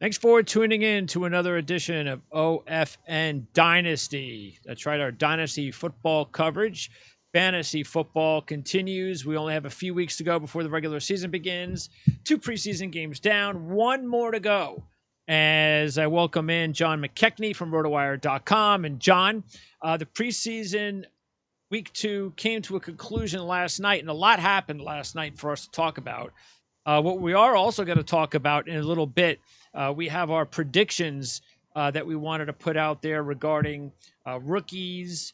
Thanks for tuning in to another edition of OFN Dynasty. That's right, our Dynasty football coverage. Fantasy football continues. We only have a few weeks to go before the regular season begins. 2 preseason games down, 1 more to go. As I welcome in John McKechnie from RotoWire.com. And John, the preseason week 2 came to a conclusion last night, and a lot happened last night for us to talk about. What we are also going to talk about in a little bit, we have our predictions that we wanted to put out there regarding rookies,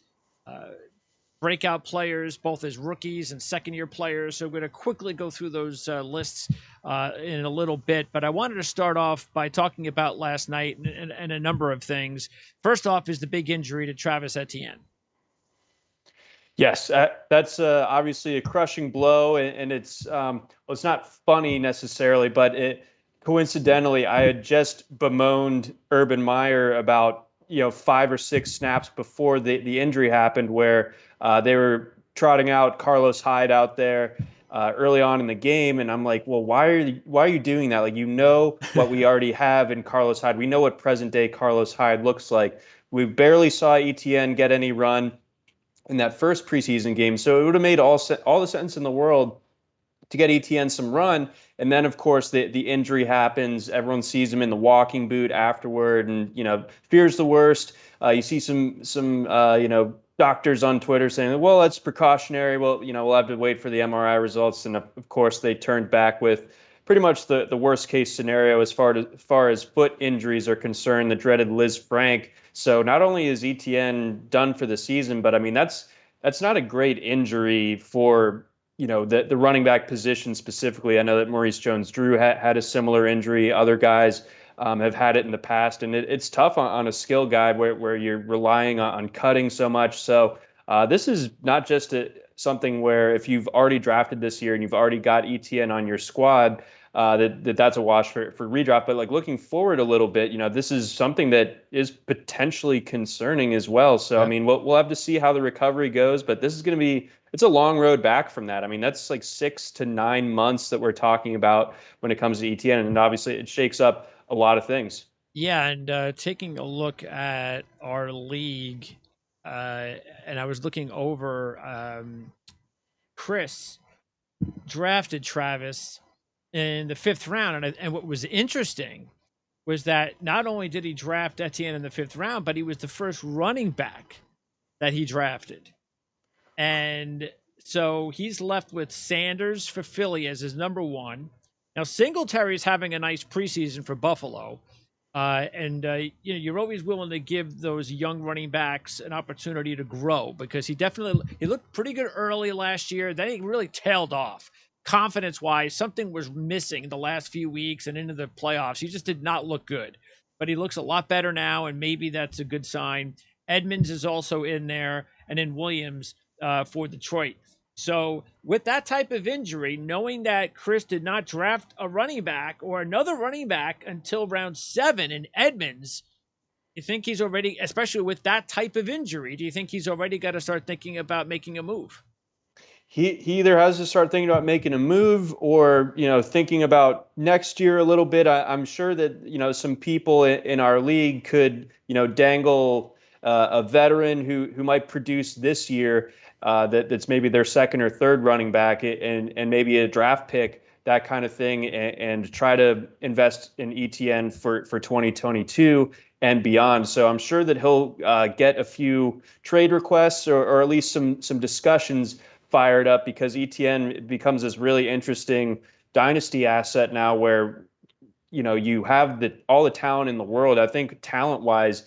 breakout players, both as rookies and second-year players. So we're going to quickly go through those lists in a little bit. But I wanted to start off by talking about last night and a number of things. First off is the big injury to Travis Etienne. Yes, that's obviously a crushing blow, and it's it's not funny necessarily, but coincidentally, I had just bemoaned Urban Meyer about 5 or 6 snaps before the injury happened, where they were trotting out Carlos Hyde out there early on in the game, and I'm like, well, why are you doing that? Like, what we already have in Carlos Hyde. We know what present day Carlos Hyde looks like. We barely saw Etienne get any run in that first preseason game. So it would have made all the sense in the world to get Etienne some run. And then, of course, the injury happens. Everyone sees him in the walking boot afterward and, fears the worst. You see some doctors on Twitter saying, well, that's precautionary. Well, we'll have to wait for the MRI results. And, of course, they turned back with pretty much the worst case scenario as far as foot injuries are concerned, the dreaded Liz Frank. So not only is Etienne done for the season, but I mean that's not a great injury for the running back position specifically. I know that Maurice Jones-Drew had a similar injury. Other guys have had it in the past, and it's tough on a skill guy where you're relying on cutting so much. So this is not just something where if you've already drafted this year and you've already got Etienne on your squad, that's a wash for redraft. But like looking forward a little bit, this is something that is potentially concerning as well. So, I mean, we'll have to see how the recovery goes, but this is going to be, it's a long road back from that. I mean, that's like 6 to 9 months that we're talking about when it comes to Etienne. And obviously it shakes up a lot of things. Yeah, and taking a look at our league, and I was looking over, Chris drafted Travis in the 5th round, and what was interesting was that not only did he draft Etienne in the 5th round, but he was the first running back that he drafted. And so he's left with Sanders for Philly as his number 1. Now, Singletary's having a nice preseason for Buffalo. You're always willing to give those young running backs an opportunity to grow because he looked pretty good early last year. Then he really tailed off. Confidence-wise, something was missing the last few weeks and into the playoffs. He just did not look good. But he looks a lot better now, and maybe that's a good sign. Edmonds is also in there, and then Williams for Detroit. So with that type of injury, knowing that Chris did not draft a running back or another running back until round 7 in Edmonds, you think he's already, especially with that type of injury, do you think he's already got to start thinking about making a move? He either has to start thinking about making a move or, thinking about next year a little bit. I'm sure that, some people in our league could, dangle a veteran who might produce this year that's maybe their second or third running back and maybe a draft pick, that kind of thing, and try to invest in Etienne for 2022 and beyond. So I'm sure that he'll get a few trade requests or at least some discussions fired up because Etienne becomes this really interesting dynasty asset now where, you have all the talent in the world. I think talent-wise,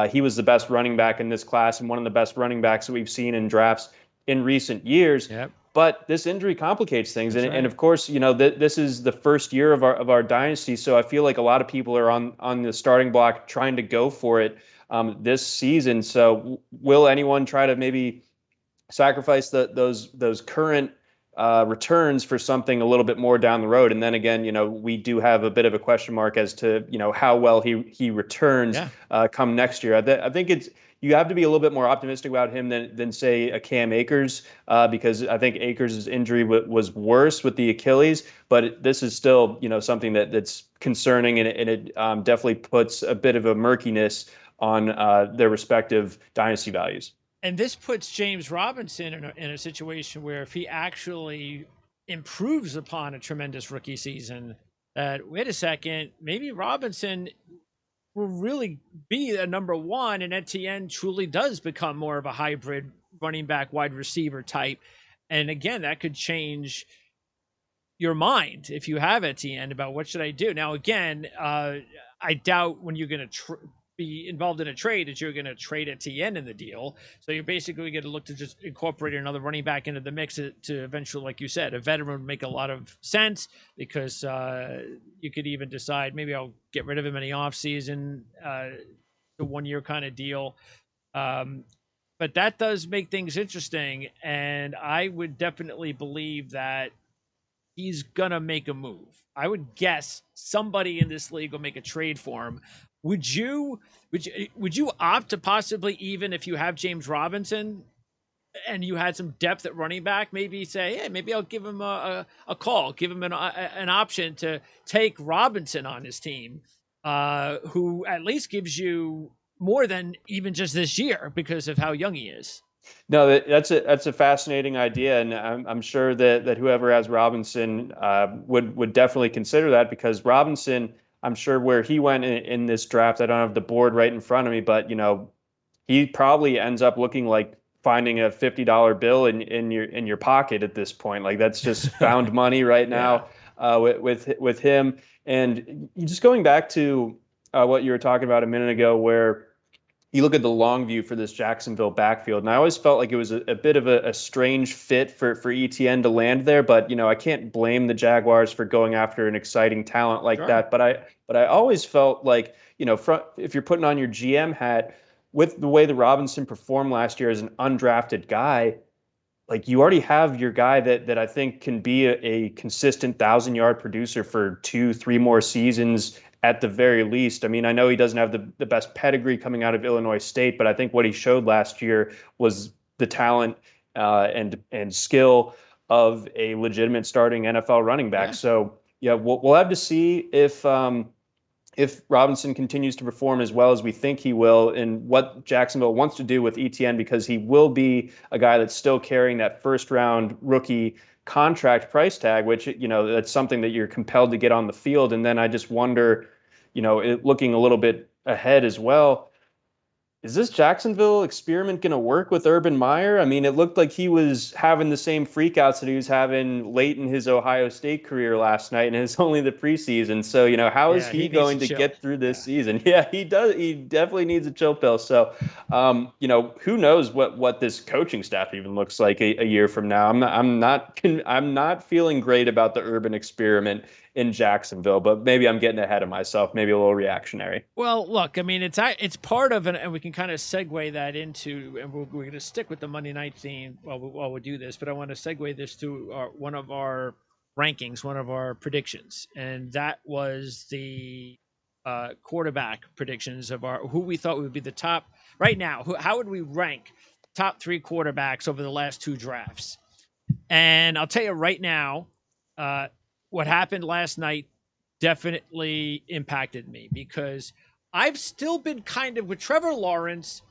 he was the best running back in this class and one of the best running backs that we've seen in drafts in recent years. Yep. But this injury complicates things. Right. And of course, this is the first year of our dynasty. So I feel like a lot of people are on the starting block trying to go for it this season. So will anyone try to maybe sacrifice those current returns for something a little bit more down the road. And then again, we do have a bit of a question mark as to, how well he returns come next year. I think you have to be a little bit more optimistic about him than say a Cam Akers, because I think Akers' injury was worse with the Achilles, but this is still, something that's concerning, and it definitely puts a bit of a murkiness on their respective dynasty values. And this puts James Robinson in a situation where if he actually improves upon a tremendous rookie season, that wait a second, maybe Robinson will really be a number one, and Etienne truly does become more of a hybrid running back, wide receiver type. And again, that could change your mind if you have Etienne about what should I do. Now, again, I doubt when you're going to be involved in a trade that you're going to trade Etienne in the deal. So you're basically going to look to just incorporate another running back into the mix to eventually, like you said, a veteran would make a lot of sense, because you could even decide maybe I'll get rid of him in the offseason, the 1 year kind of deal. But that does make things interesting. And I would definitely believe that he's going to make a move. I would guess somebody in this league will make a trade for him. Would you opt to possibly, even if you have James Robinson and you had some depth at running back, maybe say, hey, maybe I'll give him a call, give him an option to take Robinson on his team, who at least gives you more than even just this year because of how young he is. No, that's a fascinating idea, and I'm sure that whoever has Robinson would definitely consider that, because Robinson, I'm sure where he went in this draft, I don't have the board right in front of me, but he probably ends up looking like finding a $50 bill in your pocket at this point. Like, that's just found money right now with him. And just going back to what you were talking about a minute ago, where you look at the long view for this Jacksonville backfield, and I always felt like it was a bit of a strange fit for Etienne to land there. But I can't blame the Jaguars for going after an exciting talent like that. But I always felt like if you're putting on your GM hat, with the way the Robinson performed last year as an undrafted guy, like, you already have your guy that I think can be a consistent 1,000-yard producer for 2-3 more seasons at the very least. I mean, I know he doesn't have the best pedigree coming out of Illinois State, but I think what he showed last year was the talent and skill of a legitimate starting NFL running back. Yeah. So yeah, we'll have to see if Robinson continues to perform as well as we think he will, and what Jacksonville wants to do with Etienne, because he will be a guy that's still carrying that first-round rookie contract price tag, which, that's something that you're compelled to get on the field. And then I just wonder, looking a little bit ahead as well, is this Jacksonville experiment going to work with Urban Meyer? I mean, it looked like he was having the same freakouts that he was having late in his Ohio State career last night, and it's only the preseason. So, how is he going to get through this season? Yeah, he does. He definitely needs a chill pill. So, who knows what this coaching staff even looks like a year from now? I'm not feeling great about the Urban experiment in Jacksonville, but maybe I'm getting ahead of myself, maybe a little reactionary. Well, look, I mean, it's part of and we can kind of segue that into, and we're going to stick with the Monday night theme while we do this, but I want to segue this to one of our rankings, one of our predictions, and that was the quarterback predictions of who we thought would be the top right now. How would we rank top 3 quarterbacks over the last 2 drafts? And I'll tell you right now, what happened last night definitely impacted me, because I've still been kind of with Trevor Lawrence.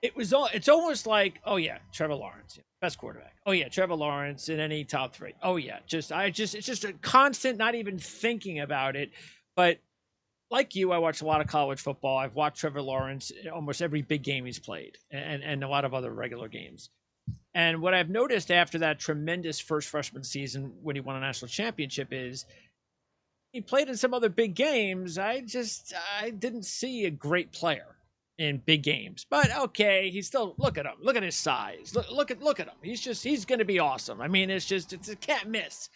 It's almost like, oh yeah, Trevor Lawrence, best quarterback. Oh yeah, Trevor Lawrence in any top 3. Oh yeah, it's just a constant, not even thinking about it. But like you, I watch a lot of college football. I've watched Trevor Lawrence in almost every big game he's played, and a lot of other regular games. And what I've noticed after that tremendous first freshman season when he won a national championship is he played in some other big games. I didn't see a great player in big games. But okay, he's still, look at him. Look at his size. Look at him. He's going to be awesome. I mean, it's a can't miss.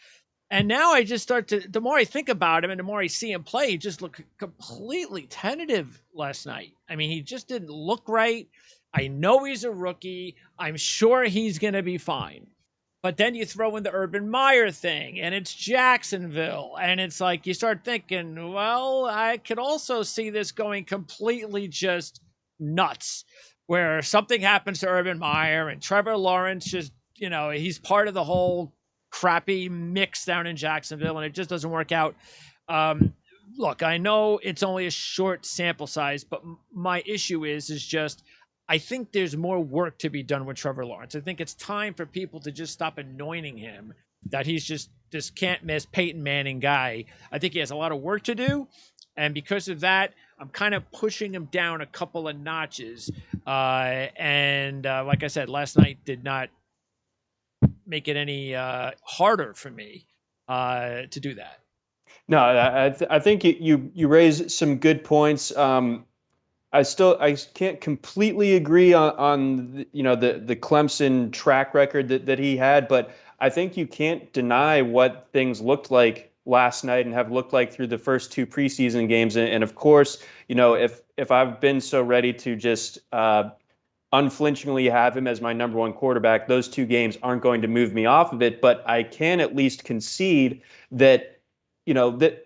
And now I just the more I think about him and the more I see him play, he just looked completely tentative last night. I mean, he just didn't look right. I know he's a rookie. I'm sure he's going to be fine. But then you throw in the Urban Meyer thing, and it's Jacksonville, and it's like you start thinking, well, I could also see this going completely just nuts, where something happens to Urban Meyer and Trevor Lawrence just, he's part of the whole crappy mix down in Jacksonville, and it just doesn't work out. Look, I know it's only a short sample size, but my issue is just I think there's more work to be done with Trevor Lawrence. I think it's time for people to just stop anointing him that he's just this can't miss Peyton Manning guy. I think he has a lot of work to do. And because of that, I'm kind of pushing him down a couple of notches. And like I said, last night did not make it any harder for me to do that. No, I think you raise some good points. I can't completely agree on the Clemson track record that he had, but I think you can't deny what things looked like last night and have looked like through the first two preseason games. And of course, if I've been so ready to just unflinchingly have him as my number one quarterback, those two games aren't going to move me off of it. But I can at least concede that that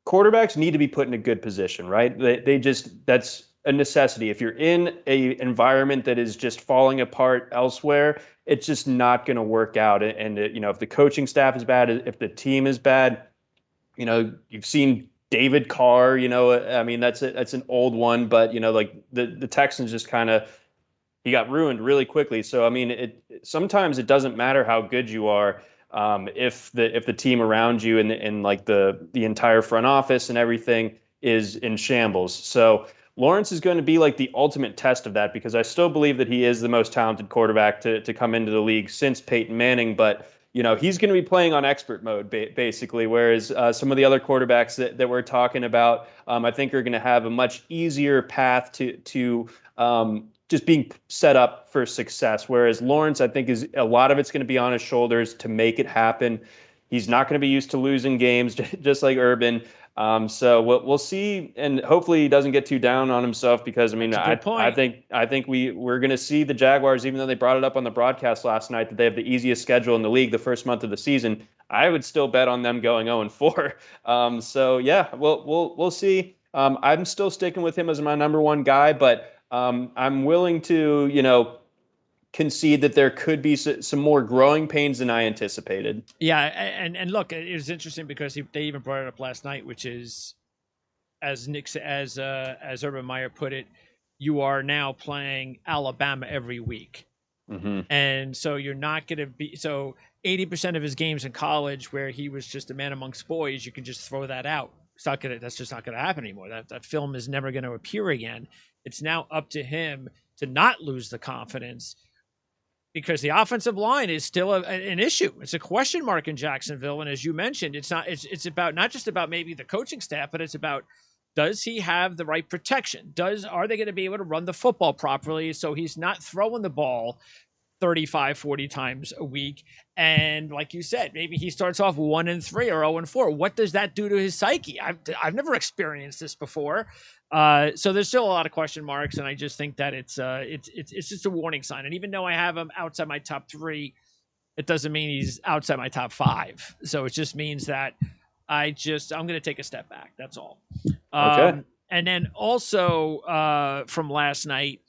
quarterbacks need to be put in a good position, right? That's a necessity. If you're in a environment that is just falling apart elsewhere, it's just not going to work out. And if the coaching staff is bad, if the team is bad, you've seen David Carr. I mean that's an old one, but like the Texans just kind of he got ruined really quickly. So I mean, sometimes it doesn't matter how good you are. If the team around you and like the entire front office and everything is in shambles. So Lawrence is going to be like the ultimate test of that, because I still believe that he is the most talented quarterback to come into the league since Peyton Manning. But he's going to be playing on expert mode basically, whereas some of the other quarterbacks that we're talking about, I think are going to have a much easier path to just being set up for success. Whereas Lawrence, I think, is a lot of it's going to be on his shoulders to make it happen. He's not going to be used to losing games, just like Urban. So we'll see, and hopefully he doesn't get too down on himself, because I mean, I think we're going to see the Jaguars, even though they brought it up on the broadcast last night that they have the easiest schedule in the league the first month of the season. I would still bet on them going 0-4. So yeah, we'll see. I'm still sticking with him as my number one guy, but I'm willing to, concede that there could be some more growing pains than I anticipated. Yeah, and look, it was interesting because they even brought it up last night, which is, as Urban Meyer put it, you are now playing Alabama every week, and so you're not going to be 80% of his games in college, where he was just a man amongst boys, you can just throw that out. That's just not going to happen anymore. That film is never going to appear again. It's now up to him to not lose the confidence, because the offensive line is still an issue. It's a question mark in Jacksonville. And as you mentioned, it's about not just about maybe the coaching staff, but it's about, does he have the right protection? Are they going to be able to run the football properly so he's not throwing the ball 35, 40 times a week? And like you said, maybe he starts off 1-3 or 0-4. What does that do to his psyche? I've never experienced this before. So there's still a lot of question marks, and I just think that it's just a warning sign. And even though I have him outside my top 3, it doesn't mean he's outside my top 5. So it just means that I'm going to take a step back. That's all. Okay. And then also from last night,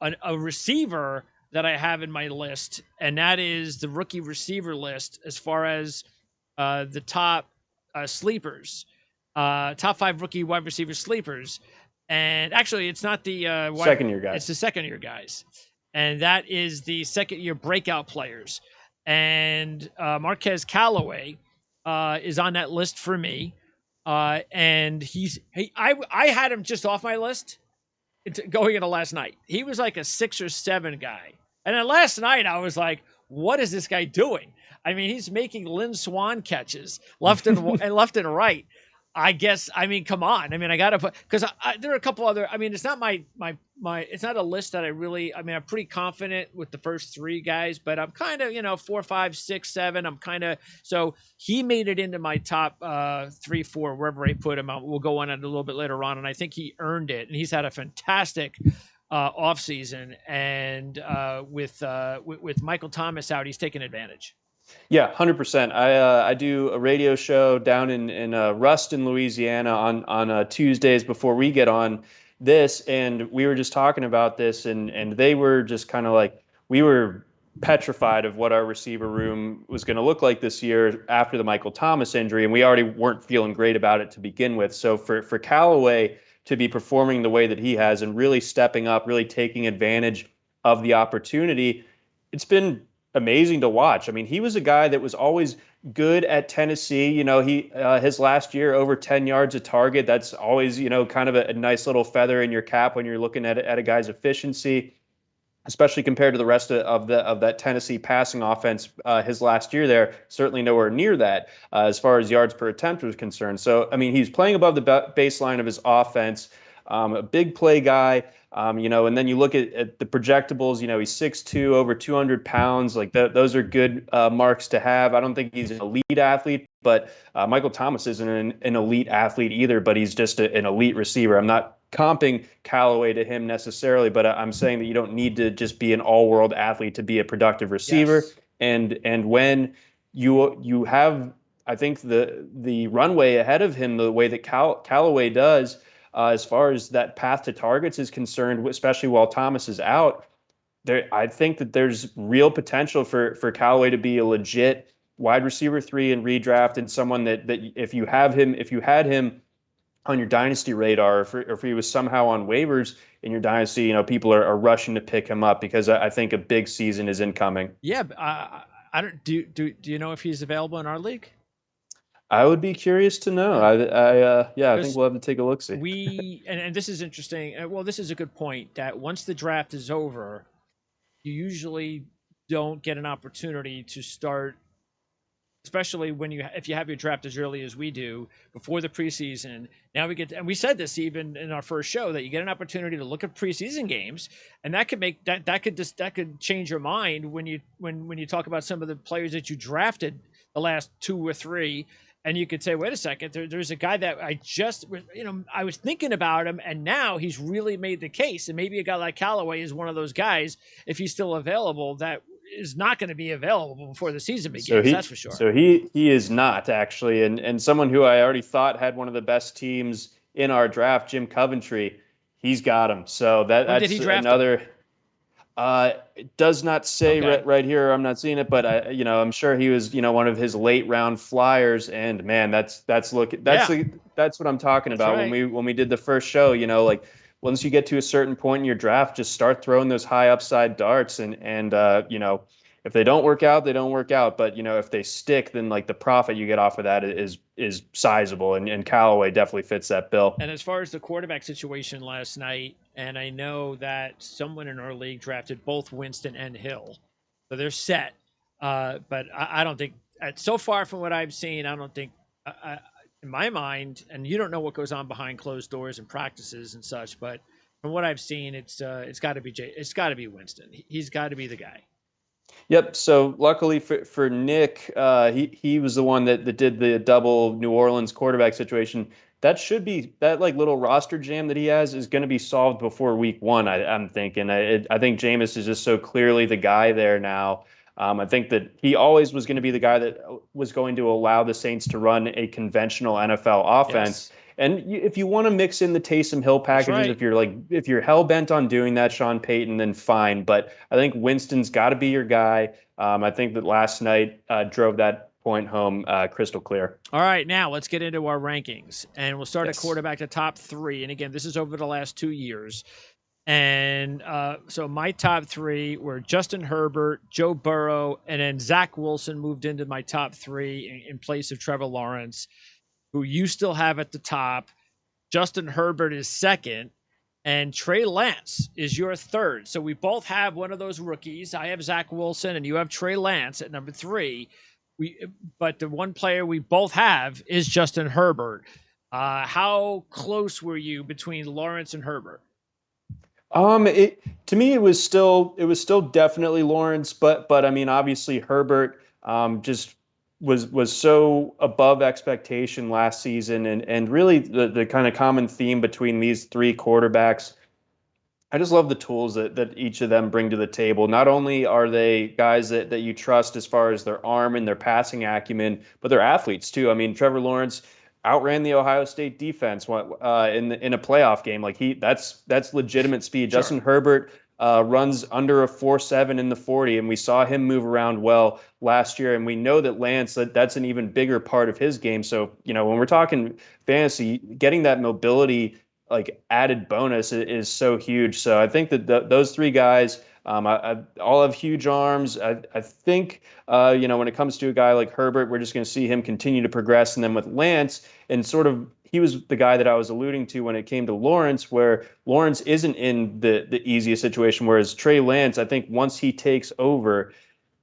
a receiver that I have in my list, and that is the rookie receiver list as far as the top sleepers, top 5 rookie wide receiver sleepers. And actually, it's not the second-year guys. It's the second-year guys. And that is the second-year breakout players. And Marquez Callaway is on that list for me. And I had him just off my list going into last night. He was like a 6 or 7 guy. And then last night I was like, what is this guy doing? I mean, he's making Lynn Swan catches left and right. I guess, I mean, come on. I mean, I got to put, because there are a couple other, I mean, it's not it's not a list that I'm pretty confident with the first 3 guys, but I'm kind of, 4, 5, 6, 7. So he made it into my top 3, 4, wherever I put him. We'll go on it a little bit later on. And I think he earned it. And he's had a fantastic offseason, and with Michael Thomas out, he's taken advantage. Yeah, 100%. I do a radio show down in Ruston, Louisiana on Tuesdays before we get on this, and we were just talking about this, and they were just kind of like, we were petrified of what our receiver room was going to look like this year after the Michael Thomas injury, and we already weren't feeling great about it to begin with. So for Callaway to be performing the way that he has and really stepping up, really taking advantage of the opportunity, it's been amazing to watch. I mean, he was a guy that was always good at Tennessee. You know, he his last year over 10 yards a target. That's always, you know, kind of a nice little feather in your cap when you're looking at a guy's efficiency, especially compared to the rest of that Tennessee passing offense. His last year there, certainly nowhere near that as far as yards per attempt was concerned. So, I mean, he's playing above the baseline of his offense. A big play guy. You know, and then you look at the projectables, you know, he's 6'2", over 200 pounds. Like those are good marks to have. I don't think he's an elite athlete, but Michael Thomas isn't an elite athlete either, but he's just an elite receiver. I'm not comping Callaway to him necessarily, but I'm saying that you don't need to just be an all-world athlete to be a productive receiver. Yes. And when you have, I think, the runway ahead of him, the way that Callaway does, as far as that path to targets is concerned, especially while Thomas is out, I think that there's real potential for Callaway to be a legit wide receiver 3 in redraft, and someone that if you had him on your dynasty radar, or if he was somehow on waivers in your dynasty, you know, people are rushing to pick him up because I think a big season is incoming. Yeah, I don't do you know if he's available in our league? I would be curious to know. I think we'll have to take a look. See, and this is interesting. Well, this is a good point that once the draft is over, you usually don't get an opportunity to start, especially if you have your draft as early as we do before the preseason. Now and we said this even in our first show, that you get an opportunity to look at preseason games, and that could change your mind when you talk about some of the players that you drafted the last 2 or 3. And you could say, wait a second, there's a guy that I was thinking about him, and now he's really made the case. And maybe a guy like Callaway is one of those guys, if he's still available, that is not going to be available before the season begins. That's for sure. So he is not, actually. And someone who I already thought had one of the best teams in our draft, Jim Coventry, he's got him. So that's did he draft another. It does not say right here. I'm not seeing it, but I'm sure he was, one of his late round flyers. And man, that's what I'm talking about. Right. When we did the first show, like once you get to a certain point in your draft, just start throwing those high upside darts, and if they don't work out, they don't work out. But if they stick, then like the profit you get off of that is sizable, and Callaway definitely fits that bill. And as far as the quarterback situation last night, and I know that someone in our league drafted both Winston and Hill, so they're set. But I don't think, so far from what I've seen, I don't think, in my mind, and you don't know what goes on behind closed doors and practices and such, but from what I've seen, it's got to be Winston. He's got to be the guy. Yep. So luckily for Nick, he was the one that did the double New Orleans quarterback situation. That should be, that like little roster jam that he has is going to be solved before week 1. I'm thinking. I think Jameis is just so clearly the guy there now. I think that he always was going to be the guy that was going to allow the Saints to run a conventional NFL offense. Yes. And if you want to mix in the Taysom Hill packages, right, if you're hell bent on doing that, Sean Payton, then fine. But I think Winston's got to be your guy. I think that last night drove that point home crystal clear. All right, now let's get into our rankings, and we'll start at quarterback, the top 3. And again, this is over the last 2 years. And so my top 3 were Justin Herbert, Joe Burrow, and then Zach Wilson moved into my top 3 in place of Trevor Lawrence, who you still have at the top. Justin Herbert is second, and Trey Lance is your third. So we both have one of those rookies. I have Zach Wilson, and you have Trey Lance at number 3. But the one player we both have is Justin Herbert. How close were you between Lawrence and Herbert? To me, it was still definitely Lawrence, but I mean, obviously Herbert just was so above expectation last season, and really the kind of common theme between these 3 quarterbacks I just love the tools that each of them bring to the table. Not only are they guys that you trust as far as their arm and their passing acumen, but they're athletes too. I mean, Trevor Lawrence outran the Ohio State defense in a playoff game. Like that's legitimate speed. Sure. Justin Herbert runs under a 4.7 in the 40, and we saw him move around well last year. And we know that Lance, that's an even bigger part of his game. So, when we're talking fantasy, getting that mobility like added bonus is so huge. So I think that those three guys all have huge arms. I think when it comes to a guy like Herbert, we're just going to see him continue to progress. And then with Lance, and sort of he was the guy that I was alluding to when it came to Lawrence, where Lawrence isn't in the easiest situation, whereas Trey Lance, I think once he takes over,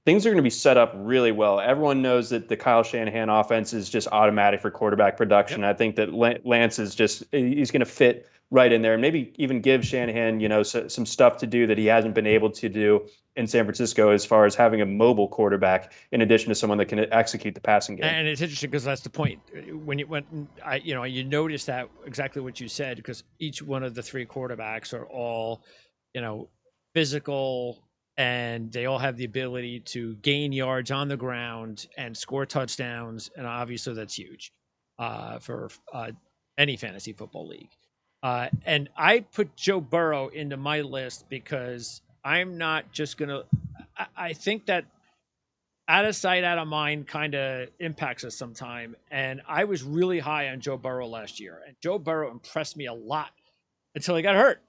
things are going to be set up really well. Everyone knows that the Kyle Shanahan offense is just automatic for quarterback production. Yep. I think that Lance is he's going to fit right in there, and maybe even give Shanahan, some stuff to do that he hasn't been able to do in San Francisco, as far as having a mobile quarterback in addition to someone that can execute the passing game. And it's interesting because that's the point. When you notice that exactly what you said, because each one of the three quarterbacks are all, physical, and they all have the ability to gain yards on the ground and score touchdowns. And obviously that's huge for any fantasy football league. And I put Joe Burrow into my list because I'm not just going to – I think that out of sight, out of mind kind of impacts us sometime. And I was really high on Joe Burrow last year. And Joe Burrow impressed me a lot until he got hurt.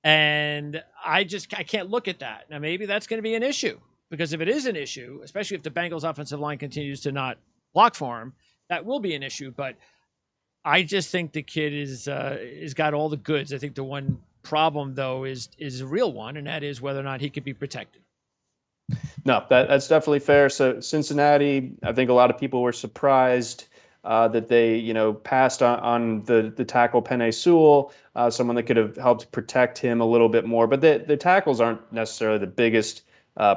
And I can't look at that. Now, maybe that's going to be an issue, because if it is an issue, especially if the Bengals offensive line continues to not block for him, that will be an issue. But I just think the kid is got all the goods. I think the one problem, though, is a real one, and that is whether or not he could be protected. No, that's definitely fair. So Cincinnati, I think a lot of people were surprised that they, passed on the tackle Penei Sewell, someone that could have helped protect him a little bit more. But the tackles aren't necessarily the biggest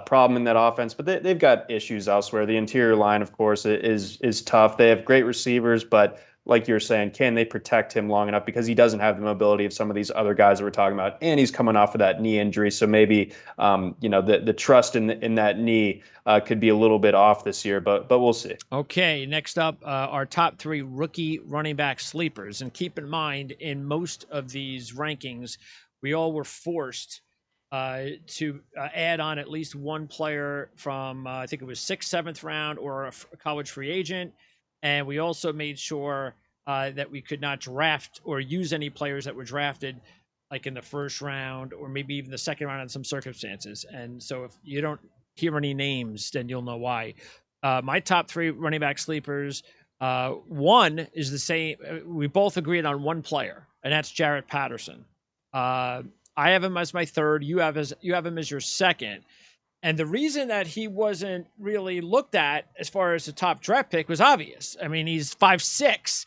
problem in that offense, but they've got issues elsewhere. The interior line, of course, is tough. They have great receivers, but like you're saying, can they protect him long enough? Because he doesn't have the mobility of some of these other guys that we're talking about, and he's coming off of that knee injury. So maybe, the trust in that knee could be a little bit off this year, but we'll see. Okay, next up, our top three rookie running back sleepers. And keep in mind, in most of these rankings, we all were forced to add on at least one player from, I think it was 6th, 7th round, or a college free agent. And we also made sure that we could not draft or use any players that were drafted like in the first round or maybe even the second round in some circumstances. And so if you don't hear any names, then you'll know why. My top three running back sleepers, one is the same. We both agreed on one player, and that's Jarrett Patterson. I have him as my third. You have him as your second. And the reason that he wasn't really looked at as far as the top draft pick was obvious. I mean, he's 5'6".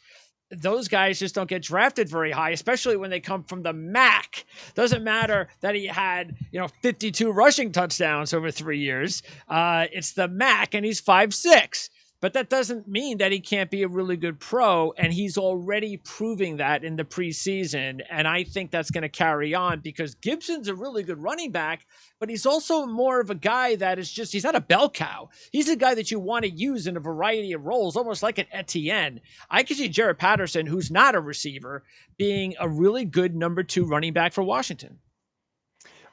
Those guys just don't get drafted very high, especially when they come from the MAC. Doesn't matter that he had, 52 rushing touchdowns over 3 years. It's the MAC, and he's 5'6". But that doesn't mean that he can't be a really good pro, and he's already proving that in the preseason. And I think that's going to carry on because Gibson's a really good running back, but he's also more of a guy that is he's not a bell cow. He's a guy that you want to use in a variety of roles, almost like an Etienne. I could see Jarrett Patterson, who's not a receiver, being a really good number 2 running back for Washington.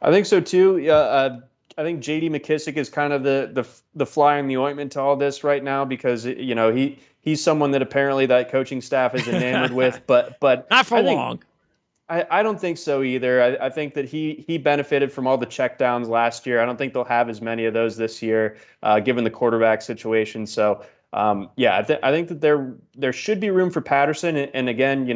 I think so too. Yeah. I think J.D. McKissic is kind of the fly in the ointment to all this right now because he's someone that apparently that coaching staff is enamored with, but not for long. I don't think so either. I think that he benefited from all the checkdowns last year. I don't think they'll have as many of those this year, given the quarterback situation. So I think that there should be room for Patterson, and again,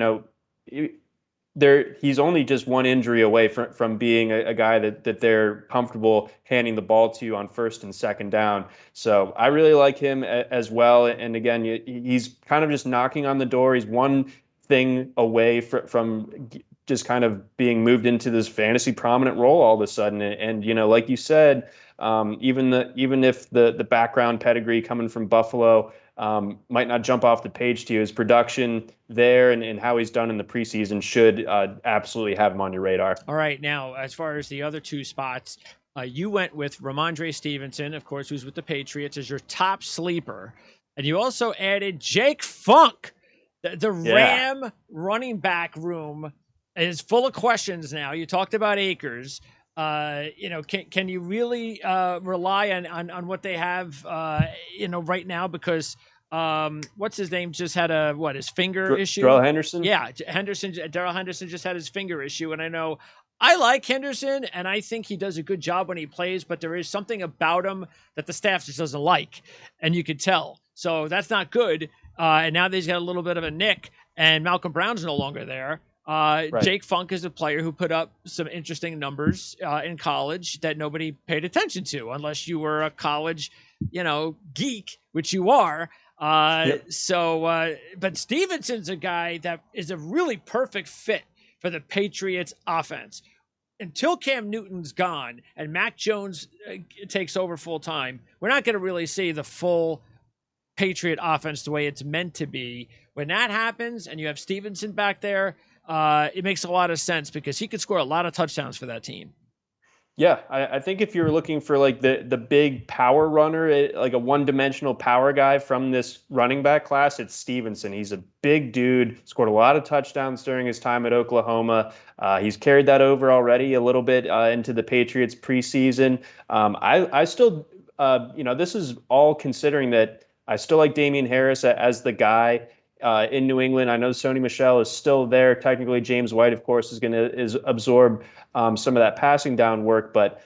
he's only just one injury away from being a guy that they're comfortable handing the ball to on first and second down. So I really like him as well. And again, he's kind of just knocking on the door. He's one thing away from just kind of being moved into this fantasy prominent role all of a sudden. And like you said, even if the background pedigree coming from Buffalo might not jump off the page to you. His production there and how he's done in the preseason should absolutely have him on your radar. All right, now as far as the other two spots, you went with Romandre Stevenson, of course, who's with the Patriots, as your top sleeper. And you also added Jake Funk. The Ram running back room is full of questions now. You talked about Akers. Can you really rely on what they have, right now? Because what's his name just had his finger issue? Darrell Henderson? Yeah, Darrell Henderson just had his finger issue. And I know I like Henderson, and I think he does a good job when he plays, but there is something about him that the staff just doesn't like, and you could tell. So that's not good. And now he's got a little bit of a nick, and Malcolm Brown's no longer there. Right. Jake Funk is a player who put up some interesting numbers in college that nobody paid attention to, unless you were a college, geek, which you are. Yep. But Stevenson's a guy that is a really perfect fit for the Patriots offense. Until Cam Newton's gone and Mac Jones takes over full time, we're not going to really see the full Patriot offense the way it's meant to be. When that happens and you have Stevenson back there, it makes a lot of sense because he could score a lot of touchdowns for that team. Yeah, I think if you're looking for like the big power runner, like a one-dimensional power guy from this running back class, it's Stevenson. He's a big dude, scored a lot of touchdowns during his time at Oklahoma. He's carried that over already a little bit into the Patriots preseason. I still, this is all considering that I still like Damian Harris as the guy in New England. I know Sony Michel is still there. Technically, James White, of course, is absorb some of that passing down work. But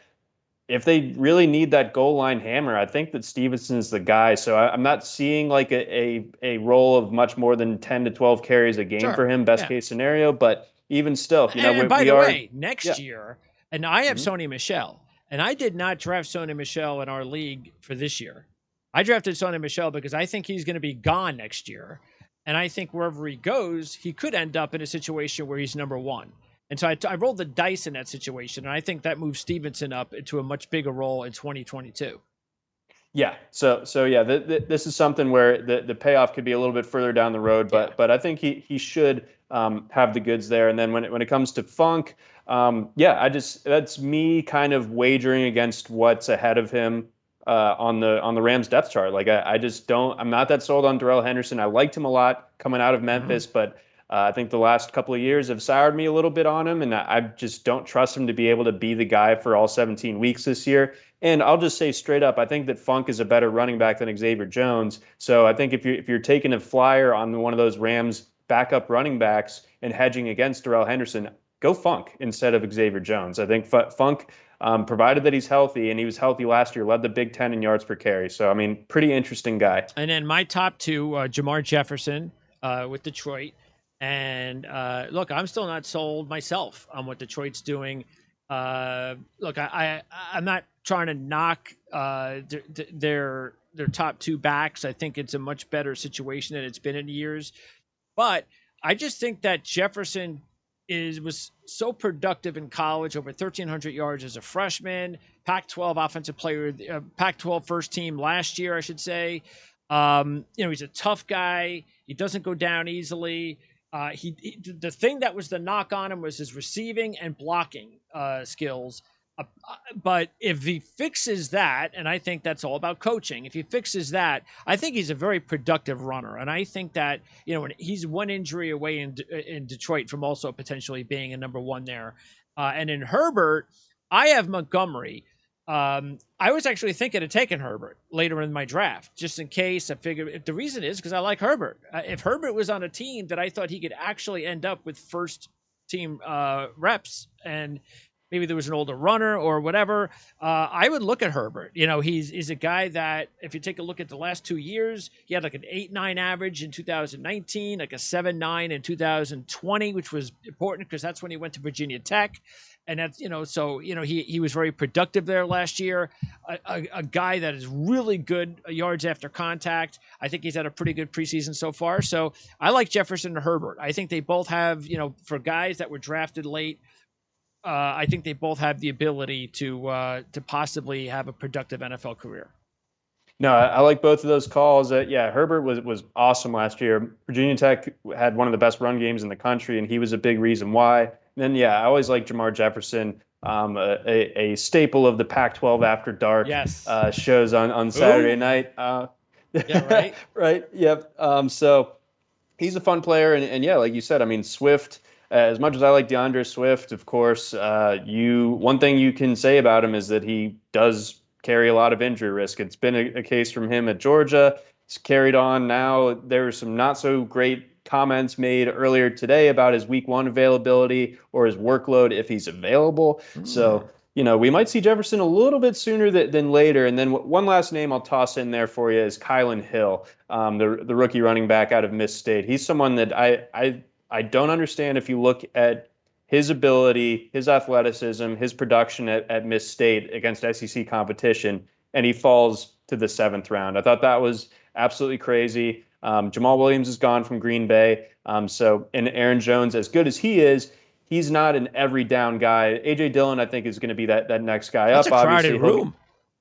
if they really need that goal line hammer, I think that Stevenson is the guy. So I'm not seeing like a role of much more than 10 to 12 carries a game for him, best case scenario. But even still, and by the way, next year, and I have Sony Michel, and I did not draft Sony Michel in our league for this year. I drafted Sony Michel because I think he's going to be gone next year. And I think wherever he goes, he could end up in a situation where he's number one. And so I rolled the dice in that situation, and I think that moves Stevenson up into a much bigger role in 2022. Yeah. So yeah, this is something where the payoff could be a little bit further down the road, but I think he should have the goods there. And then when it comes to Funk, that's me kind of wagering against what's ahead of him. On the Rams depth chart. Like I'm not that sold on Darrell Henderson. I liked him a lot coming out of Memphis, but I think the last couple of years have soured me a little bit on him, and I just don't trust him to be able to be the guy for all 17 weeks this year. And I'll just say straight up, I think that Funk is a better running back than Xavier Jones. So I think if you're taking a flyer on one of those Rams backup running backs and hedging against Darrell Henderson, go Funk instead of Xavier Jones. I think Funk, provided that he's healthy, and he was healthy last year, led the Big Ten in yards per carry. So, I mean, pretty interesting guy. And then my top two, Jamar Jefferson with Detroit. And look, I'm still not sold myself on what Detroit's doing. Look, I'm not trying to knock their top two backs. I think it's a much better situation than it's been in years. But I just think that Jefferson was so productive in college, over 1,300 yards as a freshman, Pac-12 offensive player, Pac-12 first team last year, I should say. He's a tough guy. He doesn't go down easily. The thing that was the knock on him was his receiving and blocking skills. But if he fixes that, and I think that's all about coaching, if he fixes that, I think he's a very productive runner. And I think that, when he's one injury away in Detroit from also potentially being a number one there. And in Herbert, I have Montgomery. I was actually thinking of taking Herbert later in my draft, just in case. I figured the reason is because I like Herbert. If Herbert was on a team that I thought he could actually end up with first team reps, and maybe there was an older runner or whatever, I would look at Herbert. He's a guy that, if you take a look at the last 2 years, he had like an 8.9 average in 2019, like a 7.9 in 2020, which was important because that's when he went to Virginia Tech. And that's, he was very productive there last year. A guy that is really good yards after contact. I think he's had a pretty good preseason so far. So I like Jefferson and Herbert. I think they both have, for guys that were drafted late, I think they both have the ability to possibly have a productive NFL career. No, I like both of those calls. Yeah, Herbert was awesome last year. Virginia Tech had one of the best run games in the country, and he was a big reason why. And then, yeah, I always like Jamar Jefferson, a staple of the Pac-12 After Dark Yes. shows on Saturday Ooh. night. Yeah, right. Right. Yep. So he's a fun player, and yeah, like you said, I mean, Swift. As much as I like DeAndre Swift, of course, you one thing you can say about him is that he does carry a lot of injury risk. It's been a case from him at Georgia. It's carried on now. There were some not so great comments made earlier today about his week one availability or his workload if he's available. So, we might see Jefferson a little bit sooner than later. And then one last name I'll toss in there for you is Kylan Hill, the rookie running back out of Miss State. He's someone that I don't understand if you look at his ability, his athleticism, his production at Miss State against SEC competition, and he falls to the 7th round. I thought that was absolutely crazy. Jamal Williams is gone from Green Bay. And Aaron Jones, as good as he is, he's not an every down guy. A.J. Dillon, I think, is going to be that next guy That's up. a crowded Obviously, room.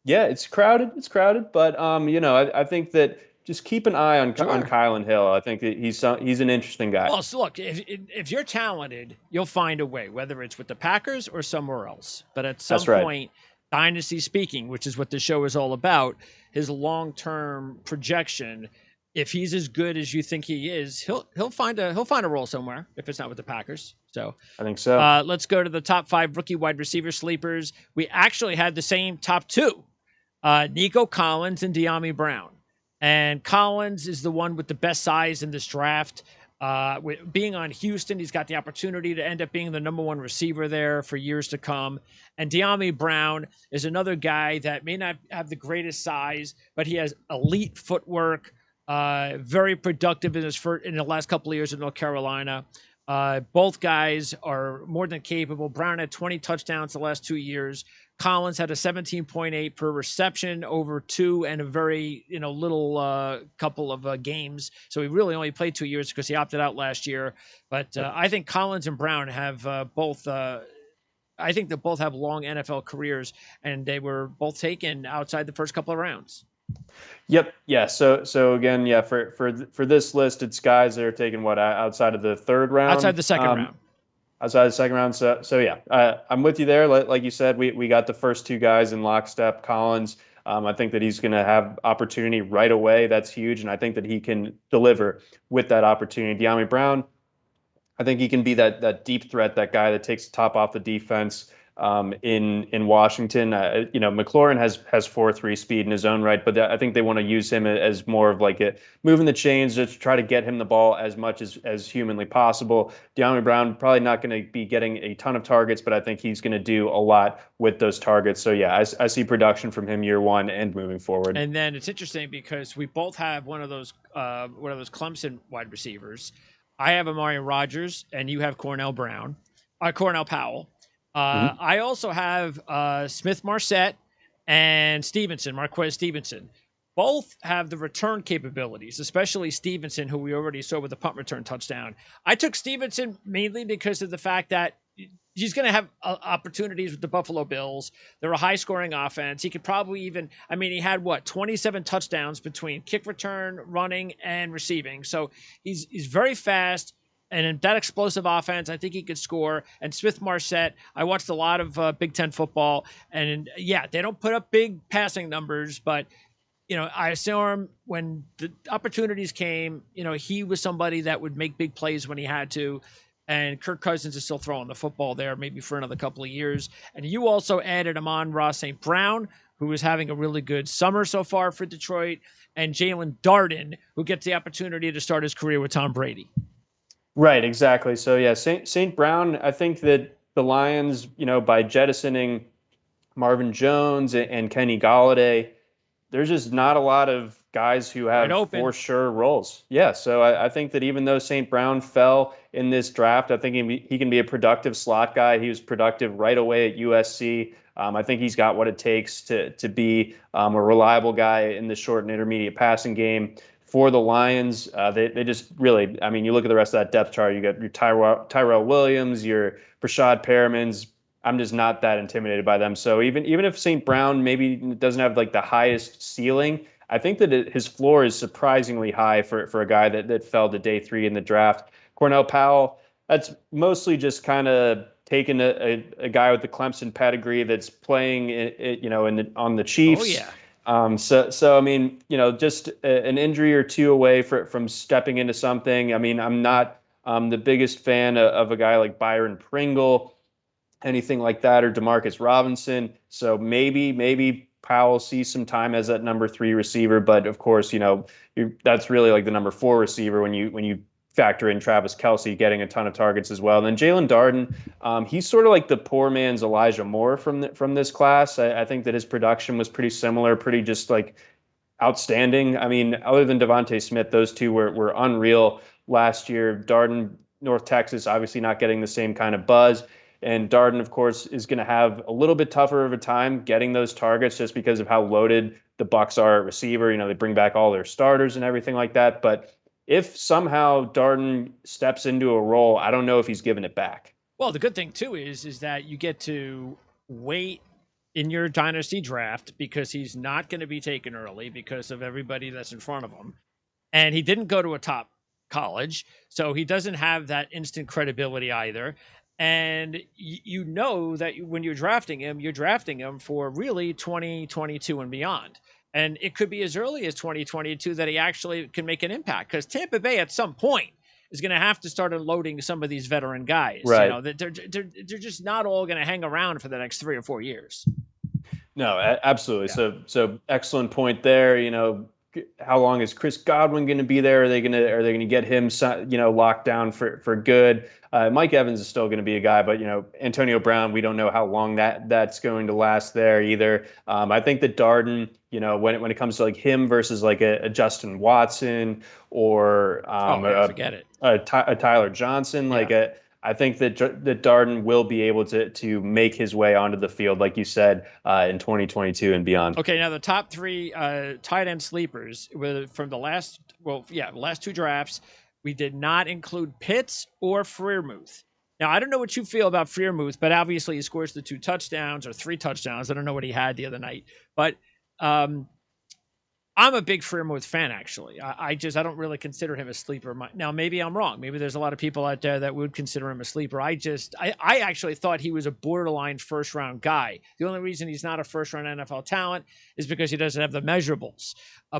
yeah, it's crowded. It's crowded, but I think that just keep an eye on Kylan Hill. I think that he's an interesting guy. Well, so look, if you're talented, you'll find a way, whether it's with the Packers or somewhere else. But at some point, dynasty speaking, which is what the show is all about, his long-term projection. If he's as good as you think he is, he'll find a role somewhere. If it's not with the Packers, so I think so. Let's go to the top 5 rookie wide receiver sleepers. We actually had the same top 2, Nico Collins and De'Ami Brown. And Collins is the one with the best size in this draft. Being on Houston, he's got the opportunity to end up being the number 1 receiver there for years to come. And De'Ami Brown is another guy that may not have the greatest size, but he has elite footwork, very productive in the last couple of years in North Carolina. Both guys are more than capable. Brown had 20 touchdowns the last 2 years. Collins had a 17.8 per reception over 2 and a very little couple of games. So he really only played 2 years because he opted out last year. But I think Collins and Brown have both. I think they both have long NFL careers, and they were both taken outside the first couple of rounds. Yep. Yeah. So again, yeah. For this list, it's guys that are taken outside of the 3rd round, outside the 2nd round. Outside the 2nd round. So yeah, I'm with you there. Like you said, we got the first 2 guys in lockstep. Collins, I think that he's going to have opportunity right away. That's huge, and I think that he can deliver with that opportunity. De'Ami Brown, I think he can be that deep threat, that guy that takes the top off the defense. In Washington, McLaurin has 4.3 speed in his own right, but I think they want to use him as more of like moving the chains to try to get him the ball as much as humanly possible. De'Ami Brown probably not going to be getting a ton of targets, but I think he's going to do a lot with those targets. So yeah, I see production from him year 1 and moving forward. And then it's interesting because we both have one of those Clemson wide receivers. I have Amari Rodgers, and you have Cornell Powell. I also have Smith Marset and Marquez Stevenson. Both have the return capabilities, especially Stevenson, who we already saw with the punt return touchdown. I took Stevenson mainly because of the fact that he's going to have opportunities with the Buffalo Bills. They're a high-scoring offense. He could probably he had 27 touchdowns between kick return, running, and receiving. So he's very fast. And in that explosive offense, I think he could score. And Smith Marset, I watched a lot of Big Ten football. And, yeah, they don't put up big passing numbers. But, I saw him when the opportunities came. He was somebody that would make big plays when he had to. And Kirk Cousins is still throwing the football there maybe for another couple of years. And you also added Amon-Ra St. Brown, who is having a really good summer so far for Detroit. And Jalen Darden, who gets the opportunity to start his career with Tom Brady. Right, exactly. So yeah, St. Brown, I think that the Lions, by jettisoning Marvin Jones and Kenny Golladay, there's just not a lot of guys who have for sure roles. Yeah, so I think that even though St. Brown fell in this draft, I think he can be a productive slot guy. He was productive right away at USC. I think he's got what it takes to be a reliable guy in the short and intermediate passing game. For the Lions, they just really, you look at the rest of that depth chart, you got your Tyrell Williams, your Brashad Perrimans. I'm just not that intimidated by them. So even if St. Brown maybe doesn't have like the highest ceiling, I think that his floor is surprisingly high for a guy that fell to day 3 in the draft. Cornell Powell, that's mostly just kind of taking a guy with the Clemson pedigree that's playing, on the Oh Chiefs. yeah. So I mean, just an injury or two away from stepping into something. I mean, I'm not the biggest fan of a guy like Byron Pringle, anything like that, or Demarcus Robinson. So maybe Powell sees some time as that number 3 receiver, but of course, that's really like the number 4 receiver when you factor in Travis Kelce getting a ton of targets as well. And then Jalen Darden, he's sort of like the poor man's Elijah Moore from this class. I think that his production was pretty similar, pretty just like outstanding. I mean, other than Devontae Smith, those two were unreal last year. Darden, North Texas, obviously not getting the same kind of buzz. And Darden, of course, is going to have a little bit tougher of a time getting those targets just because of how loaded the Bucks are at receiver. They bring back all their starters and everything like that. But if somehow Darden steps into a role, I don't know if he's giving it back. Well, the good thing too is that you get to wait in your dynasty draft because he's not going to be taken early because of everybody that's in front of him. And he didn't go to a top college, so he doesn't have that instant credibility either. And you know that when you're drafting him for really 2022 and beyond. And it could be as early as 2022 that he actually can make an impact, because Tampa Bay at some point is going to have to start unloading some of these veteran guys. Right. They're just not all going to hang around for the next 3 or 4 years. No, absolutely. Yeah. So excellent point there. How long is Chris Godwin going to be there? Are they going to get him, locked down for good? Mike Evans is still going to be a guy, but Antonio Brown, we don't know how long that's going to last there either. I think that Darden, when it comes to like him versus like a Justin Watson or forget it. A Tyler Johnson, I think that Darden will be able to make his way onto the field, like you said, in 2022 and beyond. Okay, now the top 3 tight end sleepers were from the last 2 drafts. We did not include Pitts or Freiermuth. Now, I don't know what you feel about Freiermuth, but obviously he scores the 2 touchdowns or 3 touchdowns. I don't know what he had the other night, but I'm a big Freiermuth fan, actually. I don't really consider him a sleeper. Now, maybe I'm wrong. Maybe there's a lot of people out there that would consider him a sleeper. I actually thought he was a borderline first-round guy. The only reason he's not a first-round NFL talent is because he doesn't have the measurables.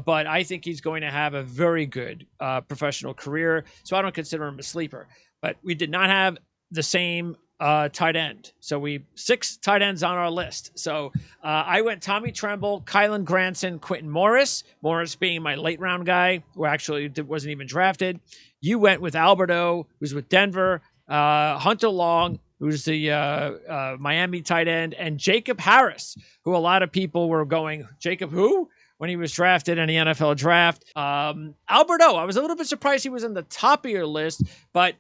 But I think he's going to have a very good professional career, so I don't consider him a sleeper. But we did not have the same tight end. So 6 tight ends on our list. So I went Tommy Tremble, Kylan Granson, Quentin Morris being my late round guy, who actually wasn't even drafted. You went with Alberto, who's with Denver, Hunter Long, who's the Miami tight end, and Jacob Harris, who a lot of people were going, Jacob who? When he was drafted in the NFL draft. Alberto, I was a little bit surprised he was in the top of your list, but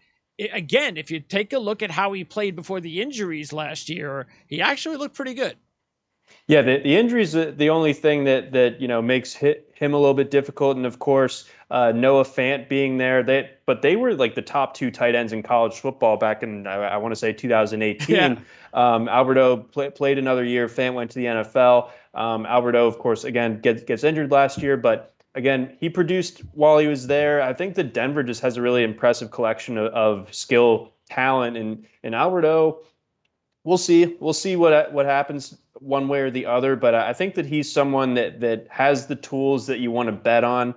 again, if you take a look at how he played before the injuries last year, he actually looked pretty good. Yeah, the injuries the only thing that makes him a little bit difficult, and of course Noah Fant being there. But they were like the top 2 tight ends in college football back in I want to say 2018. Yeah. Alberto played another year. Fant went to the NFL. Alberto, of course, again gets injured last year, but again, he produced while he was there. I think that Denver just has a really impressive collection of skill, talent, and Alberto. We'll see. We'll see what happens one way or the other. But I think that he's someone that has the tools that you want to bet on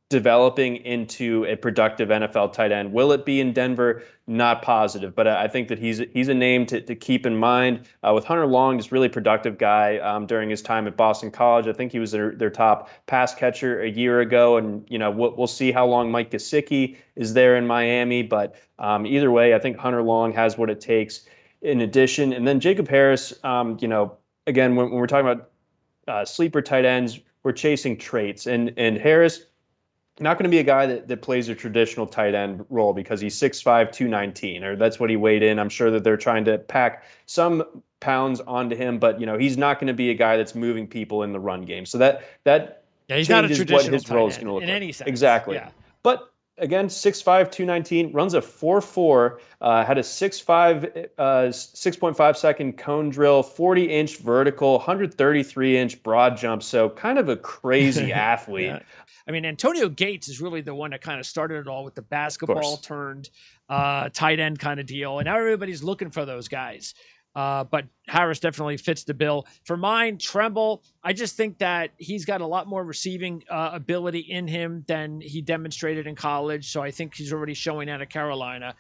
developing into a productive NFL tight end. Will it be in Denver? Not positive, but I think that he's a name to keep in mind. With Hunter Long, just really productive guy during his time at Boston College. I think he was their top pass catcher a year ago, and we'll see how long Mike Gesicki is there in Miami. But either way, I think Hunter Long has what it takes. In addition, and then Jacob Harris, again, when we're talking about sleeper tight ends, we're chasing traits, and Harris. Not going to be a guy that plays a traditional tight end role because he's 6'5", 219, or that's what he weighed in. I'm sure that they're trying to pack some pounds onto him, but he's not going to be a guy that's moving people in the run game. So that he's not a traditional what his role is tight going to look in like. any sense. Exactly. Yeah. But again, 6'5", 219, runs a 4.4, had a 6.5 second cone drill, 40-inch vertical, 133-inch broad jump. So kind of a crazy athlete. Yeah. I mean, Antonio Gates is really the one that kind of started it all with the Of basketball course. turned tight end kind of deal. And now everybody's looking for those guys. But Harris definitely fits the bill. For mine, Tremble, I just think that he's got a lot more receiving ability in him than he demonstrated in college. So I think he's already showing out of Carolina.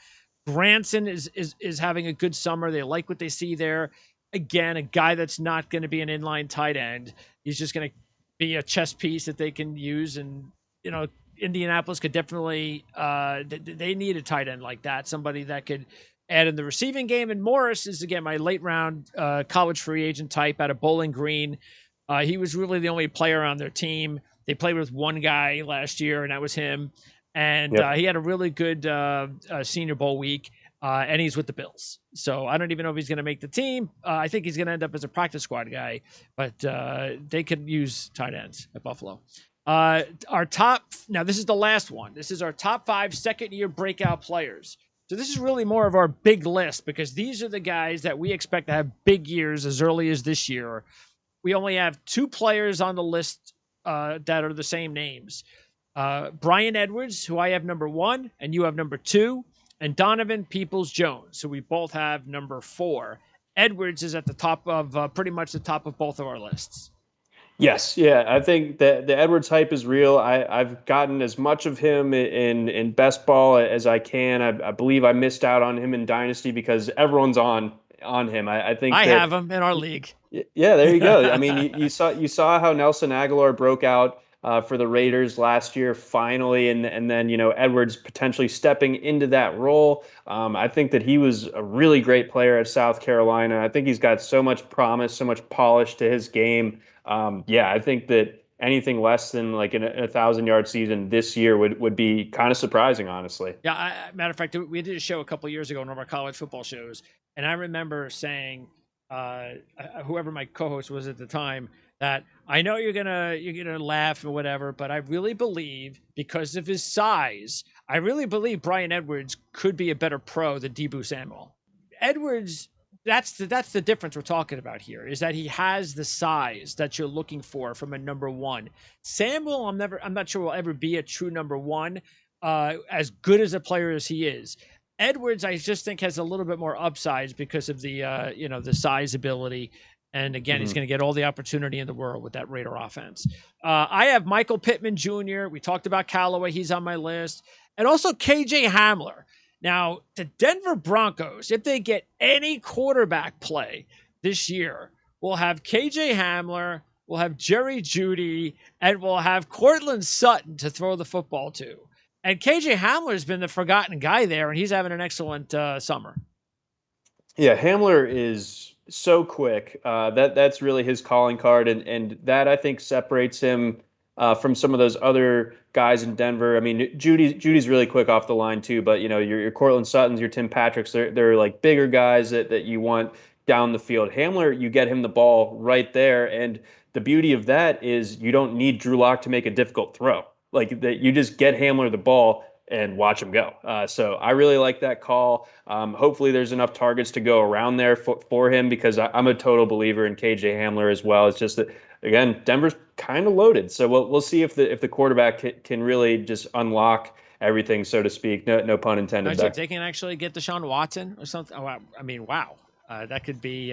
Granson is having a good summer. They like what they see there. Again, a guy that's not going to be an inline tight end. He's just going to be a chess piece that they can use. And, you know, Indianapolis could definitely, they need a tight end like that, somebody that could add in the receiving game. And Morris is, again, my late round college free agent type out of Bowling Green. He was really the only player on their team. They played with one guy last year, and that was him. And Yep. he had a really good Senior Bowl week. And he's with the Bills. So I don't even know if he's going to make the team. I think he's going to end up as a practice squad guy, but they could use tight ends at Buffalo. Our top, now this is the last one. This is our top 5 second-year breakout players. So this is really more of our big list because these are the guys that we expect to have big years as early as this year. We only have 2 players on the list that are the same names. Bryan Edwards, who I have number 1, and you have number 2. And Donovan Peoples-Jones, who we both have number 4. Edwards is at the top of pretty much the top of both of our lists. Yes, yeah, I think that the Edwards hype is real. I've gotten as much of him in best ball as I can. I believe I missed out on him in Dynasty because everyone's on him. I think I that have him in our league. yeah, there you go. I mean, you saw how Nelson Aguilar broke out for the Raiders last year, finally, and then Edwards potentially stepping into that role. I think that he was a really great player at South Carolina. I think he's got so much promise, so much polish to his game. Yeah, I think that anything less than like in a 1,000-yard season this year would be kind of surprising, honestly. Yeah, matter of fact, we did a show a couple years ago, one of our college football shows, and I remember saying, whoever my co-host was at the time, that I know you're gonna laugh or whatever, but I really believe because of his size, I really believe Bryan Edwards could be a better pro than Deebo Samuel. Edwards, that's the difference we're talking about here, is that he has the size that you're looking for from a number 1. Samuel, I'm not sure will ever be a true number 1, as good as a player as he is. Edwards, I just think, has a little bit more upsides because of the the size ability. And again, he's going to get all the opportunity in the world with that Raider offense. I have Michael Pittman Jr. We talked about Callaway. He's on my list. And also KJ Hamler. Now, the Denver Broncos, if they get any quarterback play this year, will have KJ Hamler, we'll have Jerry Jeudy, and we'll have Cortland Sutton to throw the football to. And KJ Hamler's been the forgotten guy there, and he's having an excellent summer. Yeah, Hamler is so quick. That's really his calling card, and that I think separates him from some of those other guys in Denver. I mean, Judy's really quick off the line too, but your Cortland Suttons, your Tim Patricks, they're like bigger guys that you want down the field. Hamler, you get him the ball right there, and the beauty of that is you don't need Drew Lock to make a difficult throw. Like that, you just get Hamler the ball and watch him go. So I really like that call. Hopefully there's enough targets to go around there for him because I'm a total believer in KJ Hamler as well. It's just that, again, Denver's kind of loaded. So we'll see if the quarterback can really just unlock everything, so to speak. No pun intended there. If they can actually get Deshaun Watson or something. Oh, I mean, wow. That could be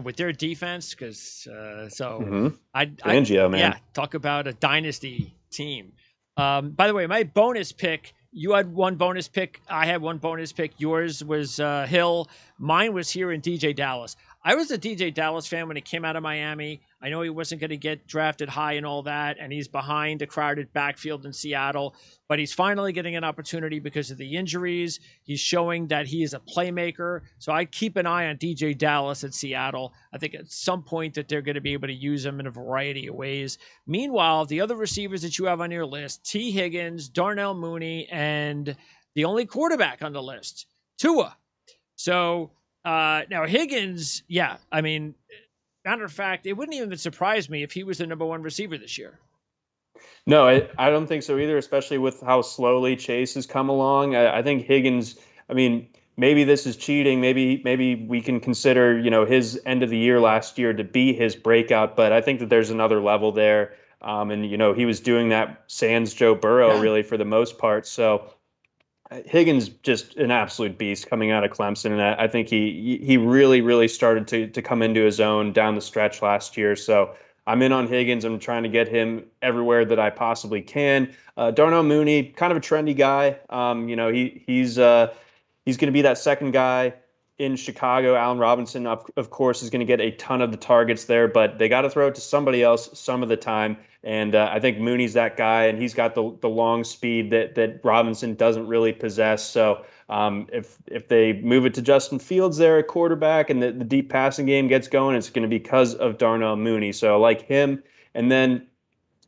with their defense because Fangio, man. Yeah, talk about a dynasty team. By the way, my bonus pick, you had one bonus pick. I had one bonus pick. Yours was Hill. Mine was here in DJ Dallas. I was a DJ Dallas fan when he came out of Miami. I know he wasn't going to get drafted high and all that, and he's behind a crowded backfield in Seattle, but he's finally getting an opportunity because of the injuries. He's showing that he is a playmaker. So I keep an eye on DJ Dallas at Seattle. I think at some point that they're going to be able to use him in a variety of ways. Meanwhile, the other receivers that you have on your list, T. Higgins, Darnell Mooney, and the only quarterback on the list, Tua. So now Higgins, yeah, I mean, matter of fact, it wouldn't even surprise me if he was the number 1 receiver this year. No, I don't think so either, especially with how slowly Chase has come along. I think Higgins, I mean, maybe this is cheating. Maybe we can consider, his end of the year last year to be his breakout, but I think that there's another level there. And, he was doing that sans Joe Burrow Yeah. really for the most part. So Higgins just an absolute beast coming out of Clemson, and I think he really started to come into his own down the stretch last year. So I'm in on Higgins. I'm trying to get him everywhere that I possibly can. Darnell Mooney, kind of a trendy guy. He's going to be that second guy in Chicago. Allen Robinson, of course, is going to get a ton of the targets there, but they got to throw it to somebody else some of the time. And I think Mooney's that guy, and he's got the long speed that Robinson doesn't really possess. So if they move it to Justin Fields there at quarterback and the deep passing game gets going, it's going to be because of Darnell Mooney. So I like him. And then,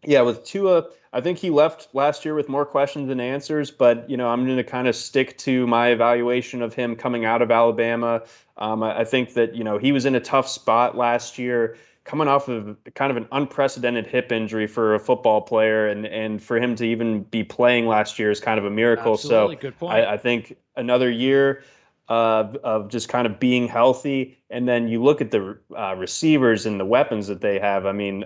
yeah, with Tua, I think he left last year with more questions than answers, but I'm going to kind of stick to my evaluation of him coming out of Alabama. I think that he was in a tough spot last year, coming off of kind of an unprecedented hip injury for a football player, and for him to even be playing last year is kind of a miracle. Absolutely. So Good point. I think another year of just kind of being healthy, and then you look at the receivers and the weapons that they have. I mean,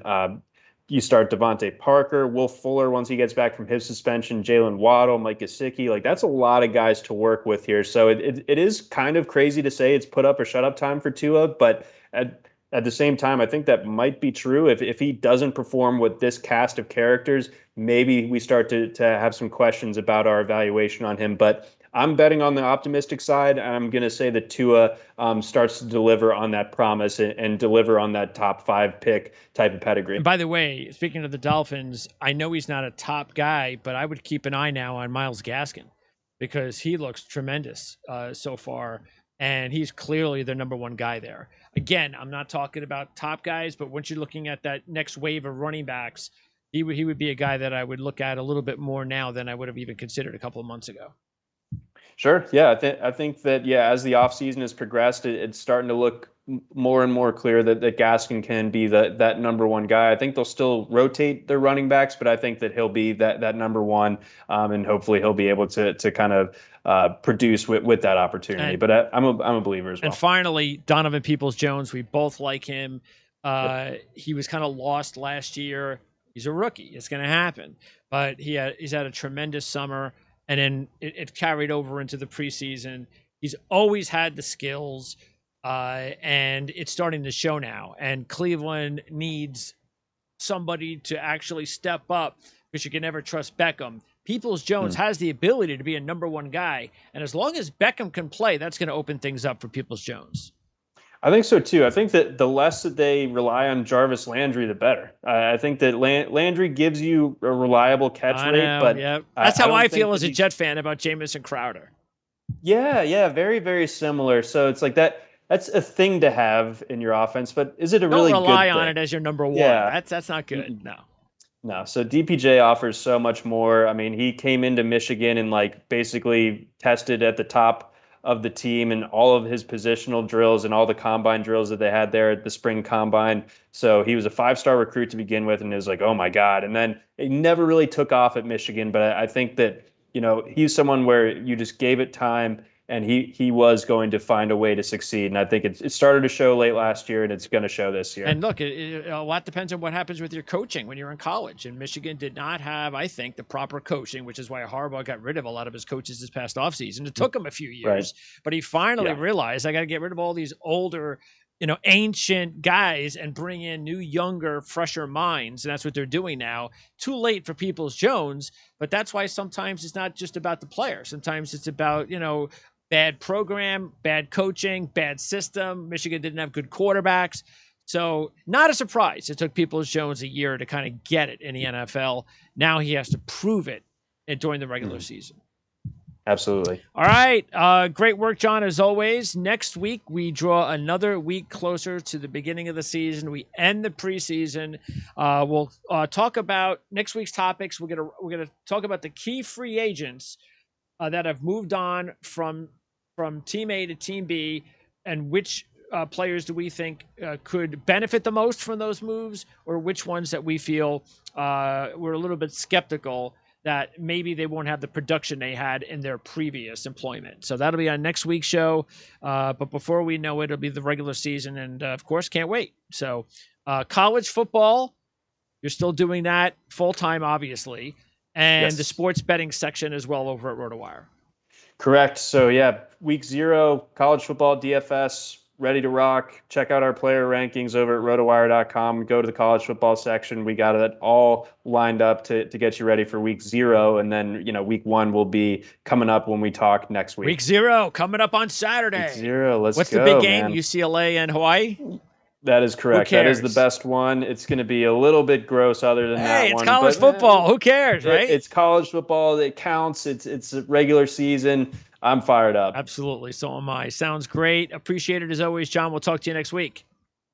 you start Devontae Parker, Will Fuller once he gets back from his suspension, Jalen Waddle, Mike Gesicki. Like, that's a lot of guys to work with here. So it is kind of crazy to say it's put up or shut up time for Tua, but at the same time, I think that might be true. If he doesn't perform with this cast of characters, maybe we start to have some questions about our evaluation on him. But I'm betting on the optimistic side. I'm going to say that Tua starts to deliver on that promise and deliver on that top 5 pick type of pedigree. And by the way, speaking of the Dolphins, I know he's not a top guy, but I would keep an eye now on Myles Gaskin because he looks tremendous so far, and he's clearly the number one guy there. Again, I'm not talking about top guys, but once you're looking at that next wave of running backs, he would be a guy that I would look at a little bit more now than I would have even considered a couple of months ago. Sure. Yeah, I think that, yeah, as the offseason has progressed, it's starting to look more and more clear that Gaskin can be that number one guy. I think they'll still rotate their running backs, but I think that he'll be that number one, and hopefully he'll be able to kind of produce with that opportunity. But I'm a believer as well. And finally, Donovan Peoples-Jones, we both like him. Yep. He was kind of lost last year. He's a rookie. It's going to happen. But he's had a tremendous summer, and then it carried over into the preseason. He's always had the skills, and it's starting to show now. And Cleveland needs somebody to actually step up because you can never trust Beckham. Peoples-Jones has the ability to be a number one guy, and as long as Beckham can play, that's going to open things up for Peoples-Jones. I think so too. I think that the less that they rely on Jarvis Landry, the better. I think that Landry gives you a reliable catch rate, but yeah, that's how I feel as a he... Jet fan about Jamison Crowder. Yeah, very similar. So it's like that's a thing to have in your offense, but is it a really good thing? Don't rely on it as your number one. Yeah. That's not good. No. So DPJ offers so much more. I mean, he came into Michigan and like basically tested at the top of the team and all of his positional drills and all the combine drills that they had there at the spring combine. So he was a 5-star recruit to begin with, and it was like, oh my God. And then it never really took off at Michigan. But I think that, he's someone where you just gave it time and he was going to find a way to succeed. And I think it started to show late last year, and it's going to show this year. And look, a lot depends on what happens with your coaching when you're in college. And Michigan did not have, I think, the proper coaching, which is why Harbaugh got rid of a lot of his coaches this past offseason. It took him a few years, right. But he finally realized, I got to get rid of all these older, ancient guys and bring in new, younger, fresher minds. And that's what they're doing now. Too late for Peoples-Jones, but that's why sometimes it's not just about the player. Sometimes it's about, bad program, bad coaching, bad system. Michigan didn't have good quarterbacks. So not a surprise. It took Peoples-Jones a year to kind of get it in the NFL. Now he has to prove it during the regular season. Absolutely. All right. Great work, John, as always. Next week, we draw another week closer to the beginning of the season. We end the preseason. We'll talk about next week's topics. We're gonna talk about the key free agents that have moved on from Team A to Team B, and which players do we think could benefit the most from those moves, or which ones that we feel we're a little bit skeptical that maybe they won't have the production they had in their previous employment? So that'll be on next week's show. But before we know it, it'll be the regular season. And of course, can't wait. So college football, you're still doing that full-time, obviously. And Yes. the sports betting section as well over at RotoWire. Correct. So yeah, week 0, college football, DFS, ready to rock. Check out our player rankings over at rotowire.com. Go to the college football section. We got it all lined up to get you ready for week 0. And then, week 1 will be coming up when we talk next week. Week 0 coming up on Saturday. Week 0. What's go, the big game? man. UCLA and Hawaii? That is correct. Who That is cares? the best one. It's going to be a little bit gross other than that one. Hey, it's college football. Who cares, right? It's college football. It counts. It's a regular season. I'm fired up. Absolutely. So am I. Sounds great. Appreciate it as always, John. We'll talk to you next week.